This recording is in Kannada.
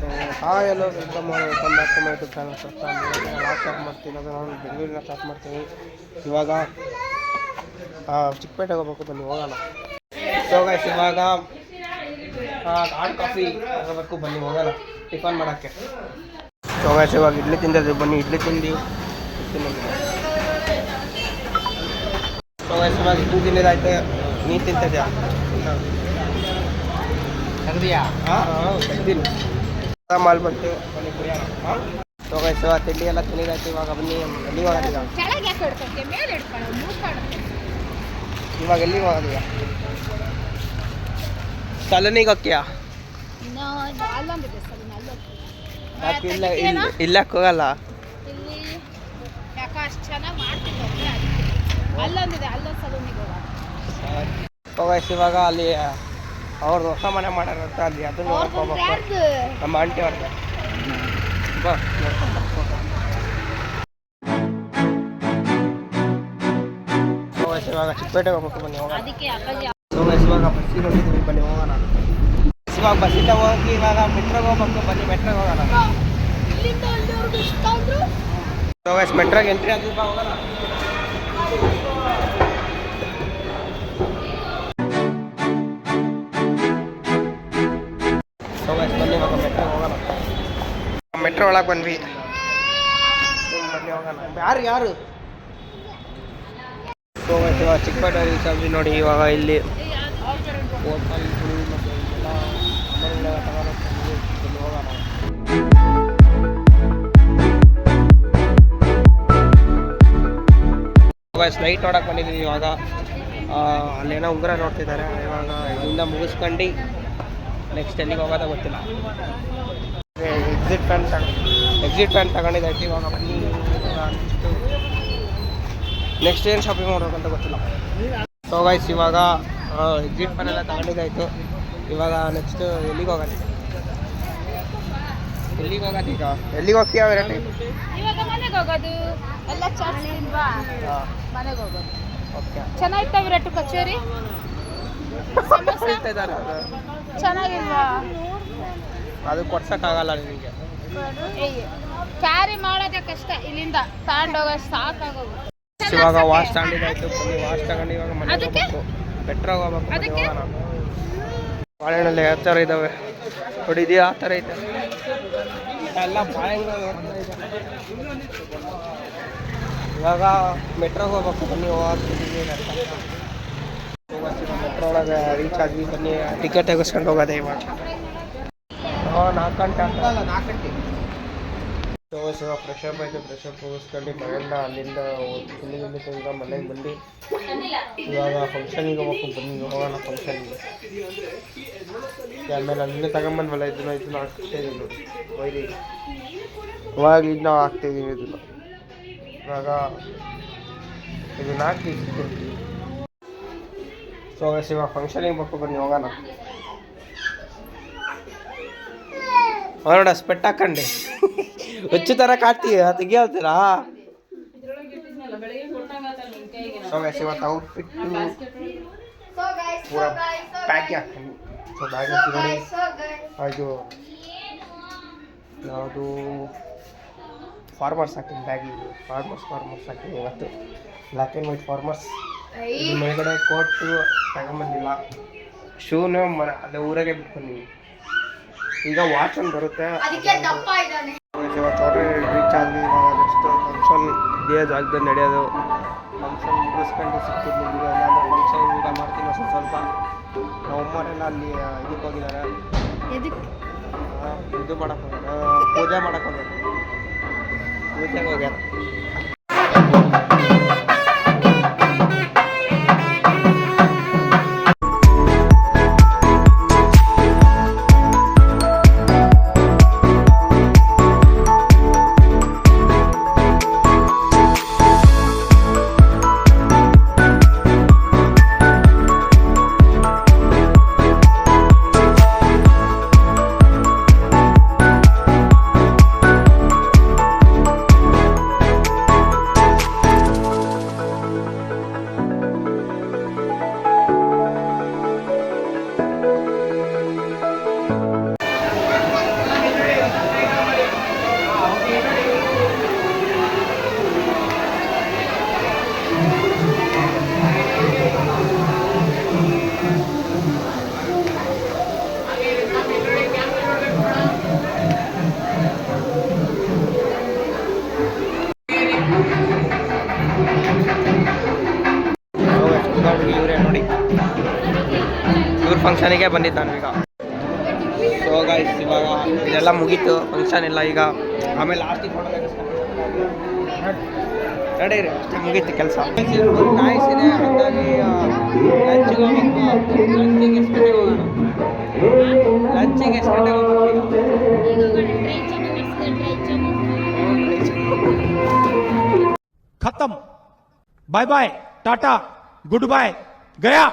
Hi hello welcome back to my YouTube channel. Last start ಮಾಡ್ತೀನಿ, ಅದು ನಾನು ಬೆಂಗಳೂರಿನ ಸ್ಟಾರ್ಟ್ ಮಾಡ್ತೀನಿ. ಇವಾಗ ಚಿಕ್ಕಪೇಟೆಗೆ ಹೋಗ್ಬೇಕು, ಬನ್ನಿ ಹೋಗೋಣ. ಸೊ ಗೈಸ್, ಇವಾಗ ಹಾಟ್ ಕಾಫಿ ತಗೋಬೇಕು, ಬನ್ನಿ ಹೋಗೋಣ ಟಿಫನ್ ಮಾಡೋಕ್ಕೆ. ಸೊ ಗೈಸ್, ಇವಾಗ ಇಡ್ಲಿ ತಿಂದಿದ್ವಿ, ಬನ್ನಿ ಇಡ್ಲಿ ತಿಂದು. ಸೊ ಗೈಸ್, ಇವಾಗ ಇಡ್ಲಿ ತಿಂದಿದ್ದಾಯ್ತು. ನೀನು ತಿಂತಿದ್ಯಾ? ತೆಗ್ದಿಯಾ? ಹಾಂ ತೆಗ್ದಿನಿ. ಮಾಲ್ ಬಂತು, ಬನ್ನಿ ಕುಡಿಯೋಣ. ಸೊ ಗೈಸ್, ತಿಂಡಿ ಎಲ್ಲ ತಿಂದಿದ್ದಾಯ್ತು. ಇವಾಗ ಬನ್ನಿ ಎಲ್ಲಿ ಹೋಗೋದೀಗ? ಇವಾಗ ಎಲ್ಲಿ ಹೋಗೋದೀಗ? ಸಲನಿಗೆ ಹೋಗ್ತೀಯಾ? ಯಾಕೆ ಇಲ್ಲಕ್ಕೆ ಹೋಗಲ್ಲ? ಸೊ ಗೈಸ್, ಇವಾಗ ಅಲ್ಲಿ ಅವ್ರದ್ದು ಹೊಸ ಮನೆ ಮಾಡ್ಯಾರಂತ, ಅಲ್ಲಿ ಅದನ್ನ ನೋಡ್ಕೋಬೇಕು. ನಮ್ಮ ಆಂಟಿ ಅವ್ರಿಗೆ ಬಾ ನೋಡ್ಕೊಂಡು ಬರ್ಬೇಕು. ಸೊ ಗೈಸ್, ಇವಾಗ ಚಿಕ್ಕಪೇಟೆಗೆ ಹೋಗ್ಬೇಕು, ಬನ್ನಿ ಹೋಗೋಣ. ಸೊ ಗೈಸ್, ಇವಾಗ ಬಸ್ಸಿಗೆ ಹೋಗಿದ್ದೀವಿ, ಬನ್ನಿ ಹೋಗೋಣ. ಇವಾಗ ಬಸ್ಸಿಂದ ಹೋಗಿ ಇವಾಗ ಮೆಟ್ರೋಗೆ ಹೋಗ್ಬೇಕು, ಬನ್ನಿ ಮೆಟ್ರೋಗೆ ಹೋಗೋಣ. ಸೊ ಗೈಸ್, ಮೆಟ್ರೋಗೆ ಎಂಟ್ರಿ ಆದ್ವಿ, ಬಾ ಹೋಗೋಣ. ಬನ್ನಿ ಇವಾಗ ಮೆಟ್ರೋ ಹೋಗೋಣ. ಮೆಟ್ರೋ ಒಳಗೆ ಬಂದ್ವಿ, ಬನ್ನಿ ಹೋಗೋಣ. ಯಾರು ಸೊ ಇವಾಗ ಚಿಕ್ಕಪೇಟೆ ರೀಚ್ ಆದ್ವಿ ನೋಡಿ. ಇವಾಗ ಇಲ್ಲಿ ಹೋಟಲ್ಗಳು ಮತ್ತು ಎಲ್ಲ ಸಾಮಾನುಗಳೆಲ್ಲ ತಗೊಂಡು ಬನ್ನಿ ಹೋಗೋಣ. ಸ್ಲೈಟ್ ನೋಡಕ್ಕೆ ಬಂದಿದ್ದೀವಿ. ಇವಾಗ ಅಲ್ಲೇನೋ ಉಂಗುರ ನೋಡ್ತಿದ್ದಾರೆ. ಇವಾಗ ಇಲ್ಲಿಂದ ಮುಗಿಸ್ಕೊಂಡು ನೆಕ್ಸ್ಟ್ ಎಲ್ಲಿಗೆ ಹೋಗೋದ ಗೊತ್ತಿಲ್ಲ. ಎಕ್ಸಿಟ್ ಪ್ಯಾನ್ ತಗೊಂಡಿದ್ದಾಯ್ತು. ಇವಾಗ ಬನ್ನಿ ನೆಕ್ಸ್ಟ್ ಏನು ಶಾಪಿಂಗ್ ಮಾಡ್ಬೇಕಂತ ಗೊತ್ತಿಲ್ಲ. ಸೊ ಗೈಸ್, ಇವಾಗ ಎಕ್ಸಿಟ್ ಪ್ಯಾನ್ ಎಲ್ಲ ತಗೊಂಡಿದ್ದಾಯ್ತು. ಇವಾಗ ನೆಕ್ಸ್ಟ್ ಎಲ್ಲಿಗೆ ಹೋಗೋದು? ಈಗ ಎಲ್ಲಿಗೆ ಹೋಗ್ತೀಯ? ವೆರೈಟಿ ಮನೆಗೆ ಹೋಗೋದು ಎಲ್ಲ ಮನೆಗೆ ಹೋಗೋದು. ಓಕೆ, ಚೆನ್ನಾಗಿತ್ತ ವಿರಾಟ್ ಕಚೇರಿ? ಚೆನ್ನಾಗಿಲ್ವಾ? ಅದು ಕೊಡ್ಸೋಕ್ಕಾಗಲ್ಲ ನಿಮಗೆ, ಕ್ಯಾರಿ ಮಾಡೋದೇ ಕಷ್ಟ. ಇಲ್ಲಿಂದ ತಗೊಂಡೋಗ ಸಾಕಾಗೋಗುತ್ತೆ. ಇವಾಗ ವಾಶ್ ತಗೊಂಡಿದ್ದಾಯ್ತು, ವಾಶ್ ತಗೊಂಡು ಇವಾಗ ಮನೆಗೆ ಹೋಗ್ಬೇಕು, ಪೆಟ್ರೋಲ್ ಹೋಗ್ಬೇಕು. ಹೋಗೋಣ. ಬಾಳೆಹಣ್ಣಲ್ಲಿ ಯಾವ ಥರ ಇದ್ದಾವೆ ನೋಡಿ, ಇದೆಯಾ ಆ ಥರ ಐತೆ ಎಲ್ಲ ಬಾಳೆಹಣ್ಣು. ಇವಾಗ ಮೆಟ್ರೋಗೆ ಹೋಗ್ಬೇಕು, ಬನ್ನಿ ಹೋಗ್ತಿದ್ದೀವಿ. ಮೆಟ್ರೋ ಒಳಗೆ ರೀಚ್ ಆದ್ವಿ, ಬನ್ನಿ ಟಿಕೆಟ್ ತೆಗೆಸ್ಕೊಂಡು ಹೋಗೋದೆ ಇವಾಗ. 4 ಗಂಟೆ ಅಂತಲ್ಲ, 4 ಗಂಟೆ. ಸೊ ಇವಾಗ ಫ್ರೆಶಪ್ ಆಯಿತು, ಫ್ರೆಶಪ್ ಮುಗಿಸ್ಕೊಂಡು ಮನೆಯಿಂದ ಅಲ್ಲಿಂದ ತಿಂಗ ಮನೆಗೆ ಬಂದು ಇವಾಗ ಫಂಕ್ಷನಿಗೆ ಹೋಗ್ಬೇಕು, ಬನ್ನಿ ಹೋಗೋಣ ಫಂಕ್ಷನಿಗೆ. ಆಮೇಲೆ ಅಲ್ಲಿಂದ ತಗೊಂಬಂದ್ವಲ್ಲ, ಇದನ್ನು ಹಾಕ್ತಿದ್ದೀವಿ ನೋಡಿ ಒಯ್ದು. ಇವಾಗ ಇದು ನಾವು ಹಾಕ್ತಿದ್ದೀವಿ, ಇದನ್ನು ಇವಾಗ ಇದನ್ನ ಹಾಕಿ. ಸೊ ಇವಾಗ ಫಂಕ್ಷನಿಗೆ ಬೇಕು, ಬನ್ನಿ ಹೋಗೋಣ. ನೋಡ ಸ್ಪೆಟ್ ಹಾಕೊಂಡೆ ಹುಚ್ಚು ಥರ ಕಾಡ್ತೀವಿ, ತೆಗಿ ಹೇಳ್ತೀರಾ? ಸೊ ಗೈಸ್, ಇವತ್ತು ಔಟ್ಫಿಟ್ ಪೂರ ಪ್ಯಾಕಿ ಹಾಕ್ತೀನಿ. ಸೊ ಬ್ಯಾಗ್ ಹಾಕಿ ನೋಡಿ. ಅದು ಯಾವುದು ಫಾರ್ಮರ್ಸ್ ಹಾಕ್ತೀನಿ ಬ್ಯಾಗಿಗೆ. ಫಾರ್ಮರ್ಸ್ ಹಾಕ್ತೀನಿ ಇವತ್ತು, ಬ್ಲ್ಯಾಕ್ ಆ್ಯಂಡ್ ವೈಟ್ ಫಾರ್ಮರ್ಸ್. ಇದು ಮೇಲ್ಗಡೆ ಕೋಟು ತಗೊಂಬಂದಿಲ್ಲ, ಶೂನು ಅಲ್ಲೇ ಊರಾಗೆ ಬಿಟ್ಕೊಂಡಿವಿ. ಈಗ ವಾಚ್ ಒಂದು ಬರುತ್ತೆ. ಇವತ್ತು ರೀಚ್ ಆದ್ವಿ. ಇವಾಗ ನೆಕ್ಸ್ಟ್ ಫಂಕ್ಷನ್ ಇದೇ ಜಾಗದಲ್ಲಿ ನಡೆಯೋದು. ಫಂಕ್ಷನ್ ಮುಗಿಸ್ಕೊಂಡು ಸಿಗ್ತಿದ್ವಿ. ಇಲ್ಲಾಂದ್ರೆ ಫಂಕ್ಷನ್ ಊಟ ಮಾಡ್ತೀನಿ ಸ್ವಲ್ಪ. ನಮ್ಮಮ್ಮರೆಲ್ಲ ಅಲ್ಲಿ ಇದಕ್ಕೆ ಹೋಗಿದ್ದಾರೆ, ಇದು ಮಾಡಕ್ಕೆ ಹೋಗ್ಯಾರ, ಪೂಜೆ ಮಾಡಕ್ಕೆ ಹೋಗ್ಯಾರ, ಪೂಜೆಗೆ ಹೋಗ್ಯಾರ. ಫಂಕ್ಷನಿಗೆ ಬಂದಿದ್ದಾನು ಈಗ. ಸೊ ಗೈಸ್ ಇವಾಗ ಇದೆಲ್ಲ ಮುಗೀತು ಫಂಕ್ಷನ್ ಎಲ್ಲ ಈಗ. ಆಮೇಲೆ ಲಾಸ್ಟಿಗೆ ಫೋಟೋ ನಡೀರಿ ಅಷ್ಟೇ ಮುಗೀತು ಕೆಲಸ. ನಾಯ್ಸ್ ಇದೆ ಹಾಗಾಗಿ ಲಂಚಿಗೆ ಹೋಗ್ಬೇಕು. ಲಂಚಿಗೆ ಎಷ್ಟು ಗಂಟೆಗೆ ಹೋಗ್ಬೇಕು? खत्म bye bye tata goodbye गया